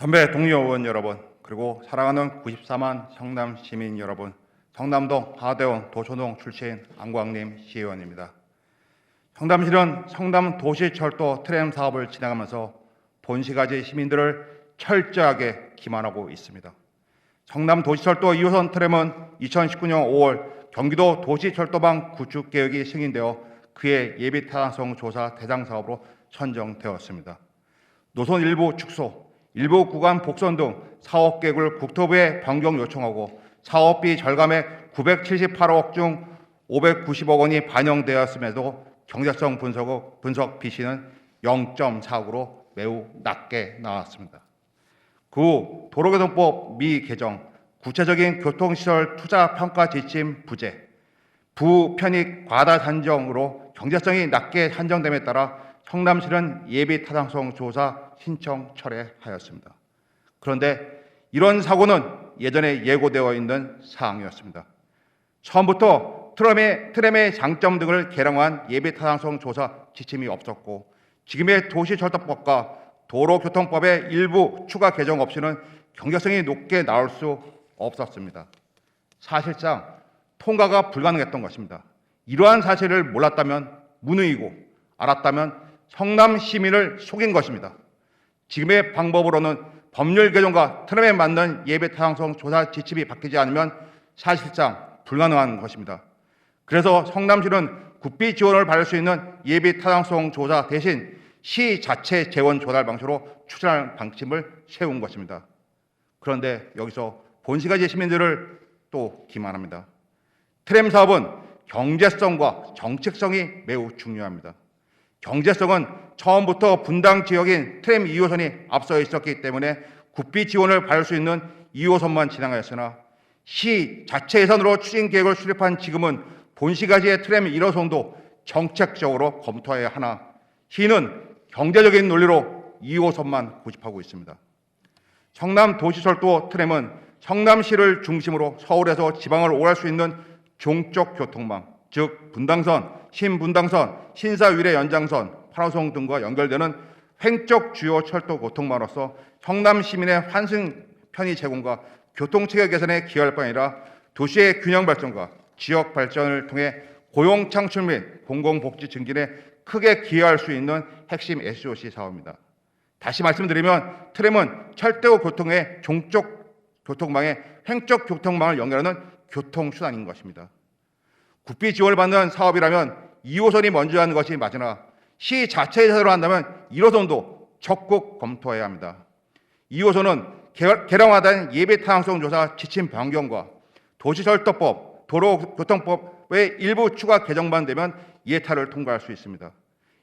선배 동료 의원 여러분, 그리고 사랑하는 94만 성남 시민 여러분, 성남동 하대원 도초동 출신 안광림 시의원입니다. 성남시는 성남 도시철도 트램 사업을 진행하면서 본시가지 시민들을 철저하게 기만하고 있습니다. 성남 도시철도 2호선 트램은 2019년 5월 경기도 도시철도망 구축 계획이 승인되어 그의 예비 타당성 조사 대상 사업으로 선정되었습니다. 노선 일부 축소, 일부 구간 복선 등 사업 계획을 국토부에 변경 요청하고 사업비 절감액 978억 중 590억 원이 반영되었음에도 경제성 분석 비시는 0.49로 매우 낮게 나왔습니다. 그 후 도로교통법 미개정, 구체적인 교통시설 투자 평가 지침 부재, 부편익 과다 산정으로 경제성이 낮게 산정됨에 따라 성남시는 예비 타당성 조사 신청 철회하였습니다. 그런데 이런 사고는 예전에 예고되어 있는 사항이었습니다. 처음부터 트램의 장점 등을 개량한 예비 타당성 조사 지침이 없었고 지금의 도시철도법과 도로교통법의 일부 추가 개정 없이는 경제성이 높게 나올 수 없었습니다. 사실상 통과가 불가능했던 것입니다. 이러한 사실을 몰랐다면 무능이고 알았다면 성남 시민을 속인 것입니다. 지금의 방법으로는 법률 개정과 트램에 맞는 예비 타당성 조사 지침이 바뀌지 않으면 사실상 불가능한 것입니다. 그래서 성남시는 국비 지원을 받을 수 있는 예비 타당성 조사 대신 시 자체 재원 조달 방식으로 추진할 방침을 세운 것입니다. 그런데 여기서 본시가지 시민들을 또 기만합니다. 트램 사업은 경제성과 정책성이 매우 중요합니다. 경제성은 처음부터 분당 지역인 트램 2호선이 앞서 있었기 때문에 국비 지원을 받을 수 있는 2호선만 진행하였으나 시 자체 예산으로 추진 계획을 수립한 지금은 본시가지의 트램 1호선도 정책적으로 검토해야 하나 시는 경제적인 논리로 2호선만 고집하고 있습니다. 성남 도시철도 트램은 성남시를 중심으로 서울에서 지방을 오갈 수 있는 종적 교통망, 즉 분당선, 신분당선, 신사위례 연장선, 8호선 등과 연결되는 횡적 주요 철도 교통망으로서 성남 시민의 환승 편의 제공과 교통체계 개선에 기여할 뿐 아니라 도시의 균형 발전과 지역 발전을 통해 고용 창출 및 공공복지 증진에 크게 기여할 수 있는 핵심 SOC 사업입니다. 다시 말씀드리면 트램은 철도 교통의 종적 교통망에 횡적 교통망을 연결하는 교통수단인 것입니다. 국비 지원을 받는 사업이라면 2호선이 먼저 하는 것이 맞으나 시 자체 예산으로 한다면 1호선도 적극 검토해야 합니다. 2호선은 개량화된 예비 타당성 조사 지침 변경과 도시철도법, 도로교통법의 일부 추가 개정만 되면 예타를 통과할 수 있습니다.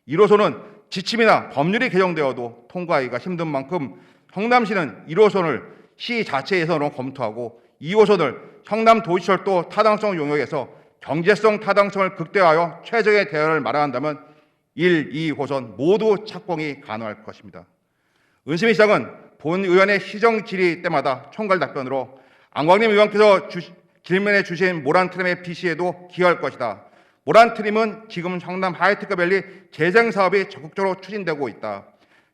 1호선은 지침이나 법률이 개정되어도 통과하기가 힘든 만큼 성남시는 1호선을 시 자체 예산으로 검토하고 2호선을 성남 도시철도 타당성 용역에서 경제성 타당성을 극대화하여 최적의 대안을 마련한다면 1, 2호선 모두 착공이 가능할 것입니다. 은수미 시장은 본 의원의 시정 질의 때마다 총괄 답변으로 안광림 의원께서 질문해 주신 모란트램의 비시에도 기여할 것이다. 모란트램은 지금 성남 하이테크밸리 재생 사업이 적극적으로 추진되고 있다.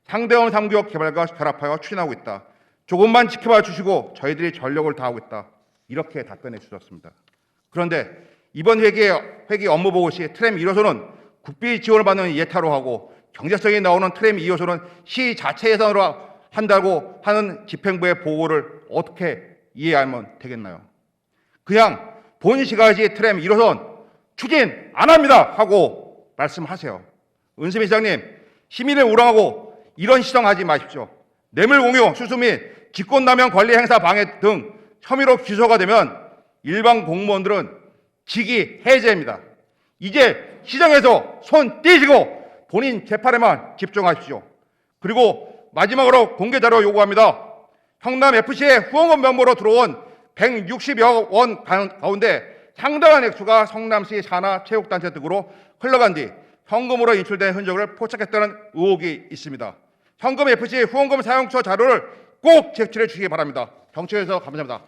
상대원 3구역 개발과 결합하여 추진하고 있다. 조금만 지켜봐 주시고 저희들이 전력을 다하고 있다. 이렇게 답변해 주셨습니다. 그런데 이번 회기 업무 보고 시 트램 1호선은 국비 지원을 받는 예타로 하고 경제성이 나오는 트램 2호선은 시 자체 예산으로 한다고 하는 집행부의 보고를 어떻게 이해하면 되겠나요? 그냥 본시가지 트램 1호선 추진 안 합니다 하고 말씀하세요. 은수미 시장님, 시민을 우롱하고 이런 시정하지 마십시오. 뇌물공유, 수수 및 직권남용 권리 행사 방해 등 혐의로 기소가 되면 일반 공무원들은 직위 해제입니다. 이제 시정에서 손 떼시고 본인 재판에만 집중하십시오. 그리고 마지막으로 공개자료 요구합니다. 성남FC의 후원금 명목으로 들어온 160여 원 가운데 상당한 액수가 성남시 산하체육단체 등으로 흘러간 뒤 현금으로 인출된 흔적을 포착했다는 의혹이 있습니다. 성남FC 후원금 사용처 자료를 꼭 제출해 주시기 바랍니다. 경청해 주셔서 감사합니다.